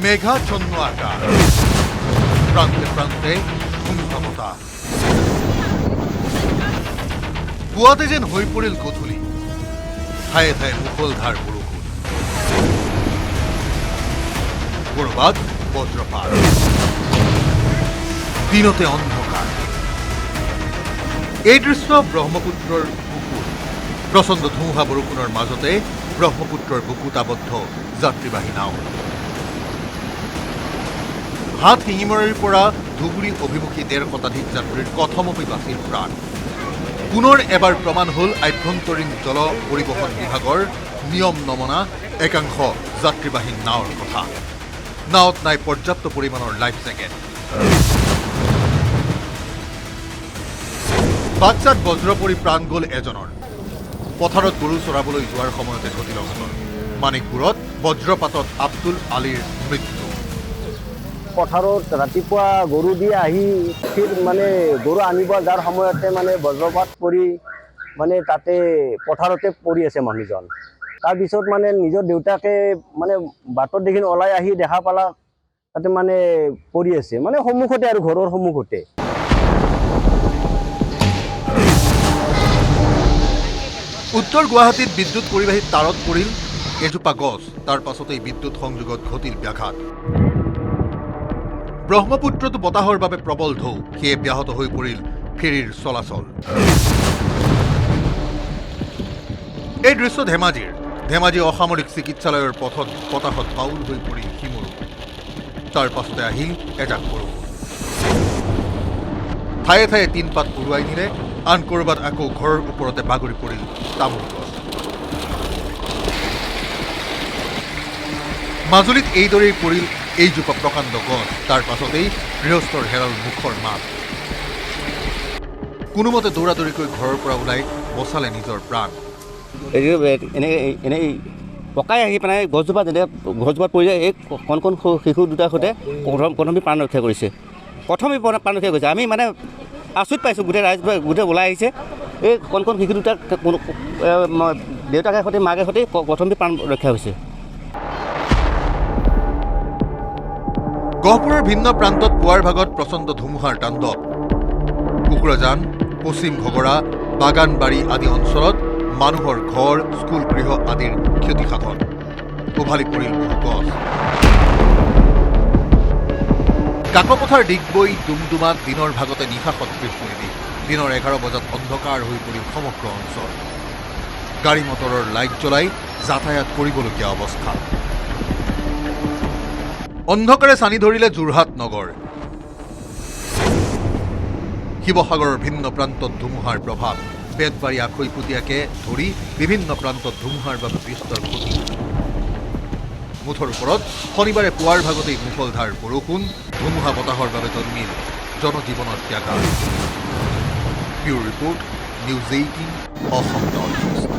মেঘাচ্ছন্ন আকাশ, প্ৰান্তে প্ৰান্তে ধুমধামতা। পুৱাতে যেন হৈ পৰিল গধূলি, ঠায়ে ঠায়ে মুষলধাৰ বৰষুণ, ক'ৰবাত বজ্ৰপাত, দিনতে অন্ধকাৰ। এই দৃশ্য ব্ৰহ্মপুত্ৰৰ বুকুত। প্ৰচণ্ড ধুমুহা বৰষুণৰ মাজতে ব্ৰহ্মপুত্ৰৰ বুকুত আবদ্ধ যাত্ৰীবাহী নাও। হাত শিঙিমৰাৰীৰ পৰা ধুবুৰী অভিমুখী ১৫০ শতাধিক যাত্ৰীৰ কথমপি বাচিল প্ৰাণ। পুনৰ এবাৰ প্ৰমাণ হ'ল আভ্যন্তৰীণ জল পৰিবহণ বিভাগৰ নিয়ম নমনা একাংশ যাত্ৰীবাহী নাওৰ কথা। নাওত নাই পৰ্যাপ্ত পৰিমাণৰ লাইফ জেকেট। বাক্সাত বজ্ৰ পৰি প্ৰাণ গ'ল এজনৰ। পথাৰত গৰু চৰাবলৈ যোৱাৰ সময়তে ঘটিল অঘটন। মানিকপুৰত বজ্ৰপাতত আব্দুল আলীৰ মৃত্যু। পথাৰত ৰাতিপুৱা গৰু দি আহি মানে গৰু আনিব যাৰ সময়তে মানে বজ্ৰপাত পৰি মানে তাতে পথাৰতে পৰি আছে মানুহজন। তাৰপিছত মানে নিজৰ দেউতাকে মানে বাটত দেখি ওলাই আহি দেখা পালা তাতে মানে পৰি আছে, মানে সন্মুখতে আৰু ঘৰৰ সন্মুখতে। উত্তৰ গুৱাহাটীত বিদ্যুৎ পৰিবাহী তাঁৰত পৰিল এজোপা গছ। তাৰ পাছতেই বিদ্যুৎ সংযোগত ঘটিল ব্যাঘাত। ব্ৰহ্মপুত্ৰতো বতাহৰ বাবে প্ৰবল ঢৌ, সেয়ে ব্যাহত হৈ পৰিল ফেৰীৰ চলাচল। এই দৃশ্য ধেমাজি অসামৰিক চিকিৎসালয়ৰ পথত বতাহত বাউল হৈ পৰিল শিমৰু। তাৰ পাছতে আহিল এজাক বৰষুণ। ঠায়ে ঠায়ে টিনপাত উৰুৱাই নিলে, আন ক'ৰবাত আকৌ ঘৰৰ ওপৰতে বাগৰি পৰিল তামোল গছ। মাজুলীত এইদৰেই পৰিল এইজোপা প্ৰকাণ্ড গছ। তাৰ পাছতেই গৃহস্থৰ হেৰাল মুখৰ মাত। কোনোমতে দৌৰাদৌৰিকৈ ঘৰৰ পৰা ওলাই বচালে নিজৰ প্ৰাণ। এনেই পকাই আহি পেলাই গছজোপাত পৰি যায়। এই কণ কণ শিশু দুটাৰ সৈতে প্ৰথমে প্ৰাণ ৰক্ষা কৰিছে। প্ৰাণ ৰক্ষা কৰিছে। আমি মানে আচৰিত পাইছোঁ, গোটেই গোটেই ওলাই আহিছে। এই কণ কণ শিশু দুটাক দেউতাকে সৈতে মাকে সৈতে প্ৰথমে প্ৰাণ ৰক্ষা হৈছে। গহপুৰৰ ভিন্ন প্ৰান্তত পুৱাৰ ভাগত প্ৰচণ্ড ধুমুহাৰ তাণ্ডৱ। কুকুৰাজান, পশ্চিম ঘগৰা, বাগানবাৰী আদি অঞ্চলত মানুহৰ ঘৰ, স্কুল গৃহ আদিৰ ক্ষতিসাধন। উভালি পৰিল বহু গছ। কাকপথাৰ ডিগবৈ, ডুমডুমাত দিনৰ ভাগতে নিশা সদৃশ পৰিৱেশ। দিনৰ ১১ বজাত অন্ধকাৰ হৈ পৰিল সমগ্ৰ অঞ্চল। গাড়ী মটৰৰ লাইট জ্বলাই যাতায়াত কৰিবলগীয়া অৱস্থা। অন্ধকাৰে চানি ধৰিলে যোৰহাট নগৰ। শিৱসাগৰৰ ভিন্ন প্ৰান্তত ধুমুহাৰ প্ৰভাৱ। বেতবাৰী, আখৈপুতীয়াকে ধৰি বিভিন্ন প্ৰান্তত ধুমুহাৰ বাবে বিস্তৰ ক্ষতি। মুঠৰ ওপৰত শনিবাৰে পুৱাৰ ভাগতেই মুষলধাৰ বৰষুণ, ধুমুহা বতাহৰ বাবে জন্মিল জনজীৱনত ব্যাঘাত। Bureau report, news 18 Assam north east.